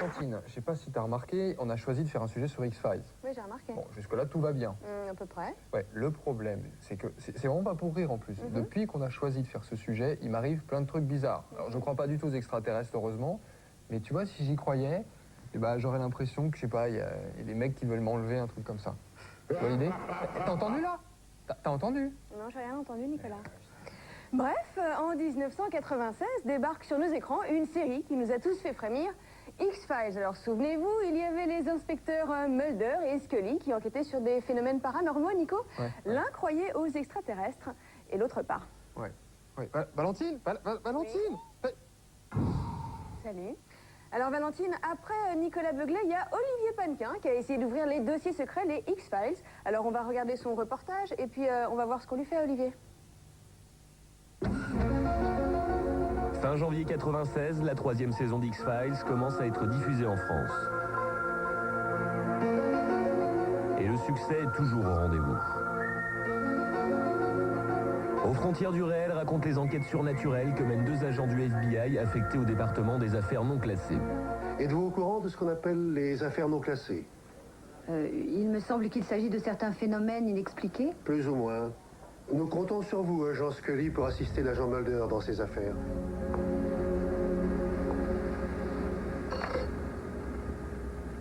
Fantine, je sais pas si tu as remarqué, on a choisi de faire un sujet sur X-Files. Oui, j'ai remarqué. Bon, jusque-là, tout va bien. À peu près. Ouais, le problème, c'est que c'est vraiment pas pour rire en plus. Depuis qu'on a choisi de faire ce sujet, il m'arrive plein de trucs bizarres. Alors, je crois pas du tout aux extraterrestres, heureusement, mais tu vois, si j'y croyais, eh ben, j'aurais l'impression que, je sais pas, il y a des mecs qui veulent m'enlever, un truc comme ça. Tu vois l'idée? T'as entendu là? T'as entendu? Non, j'ai rien entendu, Nicolas. Bref, en 1996, débarque sur nos écrans une série qui nous a tous fait frémir, X-Files. Alors souvenez-vous, il y avait les inspecteurs Mulder et Scully qui enquêtaient sur des phénomènes paranormaux, Nico. Ouais. L'un croyait aux extraterrestres et l'autre pas. Ouais. Valentine, Valentine. Salut. Alors Valentine, après Nicolas Beuglet, il y a Olivier Pannequin qui a essayé d'ouvrir les dossiers secrets, les X-Files. Alors on va regarder son reportage et puis on va voir ce qu'on lui fait, Olivier. Fin janvier 96, la 3e saison d'X-Files commence à être diffusée en France. Et le succès est toujours au rendez-vous. Aux frontières du réel racontent les enquêtes surnaturelles que mènent 2 agents du FBI affectés au département des affaires non classées. Êtes-vous au courant de ce qu'on appelle les affaires non classées? Il me semble qu'il s'agit de certains phénomènes inexpliqués. Plus ou moins. Nous comptons sur vous, agent Scully, pour assister l'agent Mulder dans ces affaires.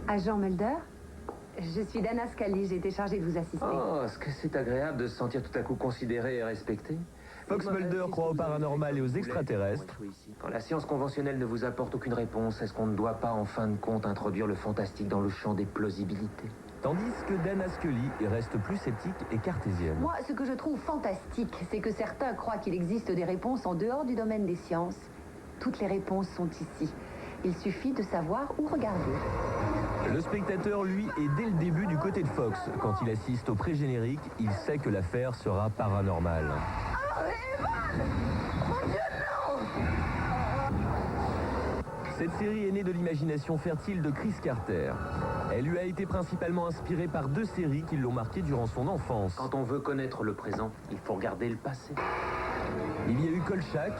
Agent Mulder, je suis Dana Scully, j'ai été chargée de vous assister. Oh, est-ce que c'est agréable de se sentir tout à coup considéré et respecté? Fox Mulder croit au paranormal et aux extraterrestres. Quand la science conventionnelle ne vous apporte aucune réponse, est-ce qu'on ne doit pas en fin de compte introduire le fantastique dans le champ des plausibilités? Tandis que Dana Scully reste plus sceptique et cartésienne. Moi, ce que je trouve fantastique, c'est que certains croient qu'il existe des réponses en dehors du domaine des sciences. Toutes les réponses sont ici. Il suffit de savoir où regarder. Le spectateur, lui, est dès le début du côté de Fox. Quand il assiste au pré-générique, il sait que l'affaire sera paranormale. Cette série est née de l'imagination fertile de Chris Carter. Elle lui a été principalement inspirée par 2 séries qui l'ont marqué durant son enfance. Quand on veut connaître le présent, il faut regarder le passé. Il y a eu Kolchak,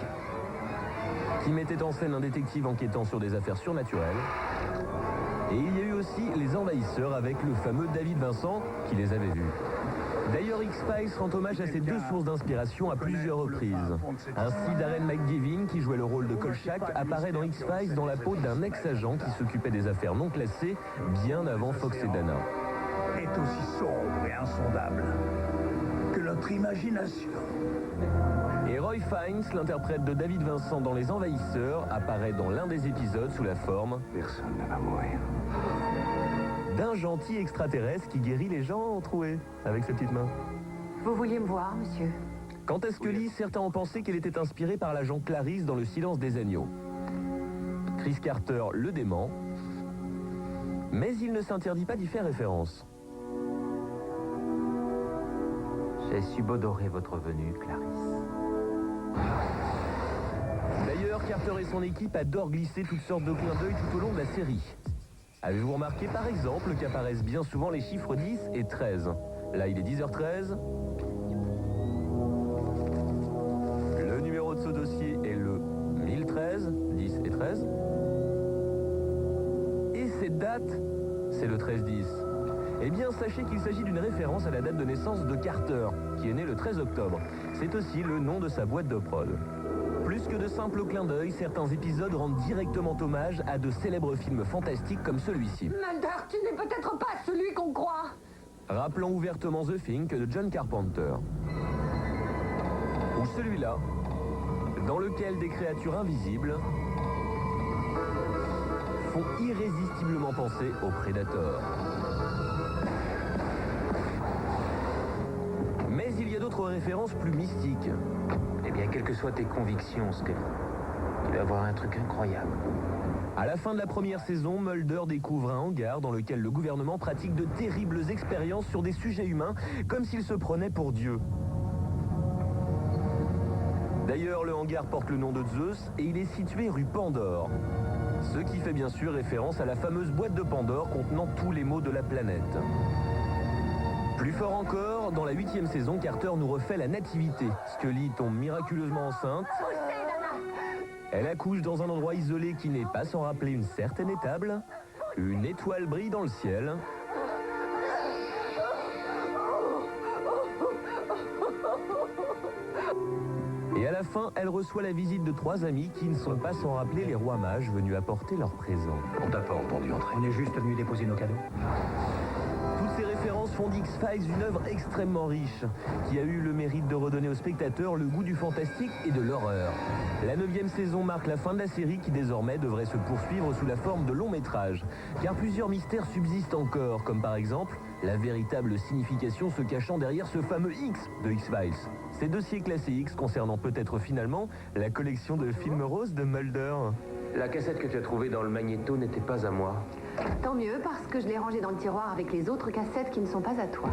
qui mettait en scène un détective enquêtant sur des affaires surnaturelles. Et il y a eu aussi Les Envahisseurs avec le fameux David Vincent qui les avait vus. D'ailleurs, X-Files rend hommage à ces 2 sources d'inspiration à plusieurs reprises. Ainsi, Darren McGavin, qui jouait le rôle de Kolchak, apparaît dans X-Files dans la peau d'un ex-agent qui s'occupait des affaires non classées bien avant Fox et Dana. Est aussi sombre et insondable que notre imagination. Et Roy Fiennes, l'interprète de David Vincent dans Les Envahisseurs, apparaît dans l'un des épisodes sous la forme Personne ne va mourir. d'un gentil extraterrestre qui guérit les gens troués avec ses petites mains. Vous vouliez me voir, monsieur? Quant à Scully, certains ont pensé qu'elle était inspirée par l'agent Clarisse dans Le Silence des agneaux. Chris Carter le dément, mais il ne s'interdit pas d'y faire référence. J'ai subodorer votre venue, Clarisse. D'ailleurs, Carter et son équipe adorent glisser toutes sortes de clins d'œil tout au long de la série. Avez-vous remarqué par exemple qu'apparaissent bien souvent les chiffres 10 et 13? Là, il est 10h13. Le numéro de ce dossier est le 1013, 10 et 13. Et cette date, c'est le 13-10. Eh bien, sachez qu'il s'agit d'une référence à la date de naissance de Carter, qui est né le 13 octobre. C'est aussi le nom de sa boîte de prod. Plus que de simples clins d'œil, certains épisodes rendent directement hommage à de célèbres films fantastiques comme celui-ci. Mulder, tu n'es peut-être pas celui qu'on croit. Rappelant ouvertement The Thing de John Carpenter. Ou celui-là, dans lequel des créatures invisibles font irrésistiblement penser au Predator. Mais il y a d'autres références plus mystiques. Eh bien, quelles que soient tes convictions, Scully, tu dois avoir un truc incroyable. À la fin de la première saison, Mulder découvre un hangar dans lequel le gouvernement pratique de terribles expériences sur des sujets humains, comme s'il se prenait pour Dieu. D'ailleurs, le hangar porte le nom de Zeus et il est situé rue Pandore. Ce qui fait bien sûr référence à la fameuse boîte de Pandore contenant tous les maux de la planète. Plus fort encore, dans la 8e saison, Carter nous refait la nativité. Scully tombe miraculeusement enceinte. Elle accouche dans un endroit isolé qui n'est pas sans rappeler une certaine étable. Une étoile brille dans le ciel. Et à la fin, elle reçoit la visite de 3 amis qui ne sont pas sans rappeler les rois mages venus apporter leurs présents. On t'a pas entendu entrer. On est juste venu déposer nos cadeaux. Toutes ces références font d'X-Files une œuvre extrêmement riche, qui a eu le mérite de redonner aux spectateurs le goût du fantastique et de l'horreur. La 9e saison marque la fin de la série qui désormais devrait se poursuivre sous la forme de longs métrages, car plusieurs mystères subsistent encore, comme par exemple la véritable signification se cachant derrière ce fameux X de X-Files. Ces dossiers classés X concernant peut-être finalement la collection de films roses de Mulder. La cassette que tu as trouvée dans le magnéto n'était pas à moi. Tant mieux, parce que je l'ai rangée dans le tiroir avec les autres cassettes qui ne sont pas à toi.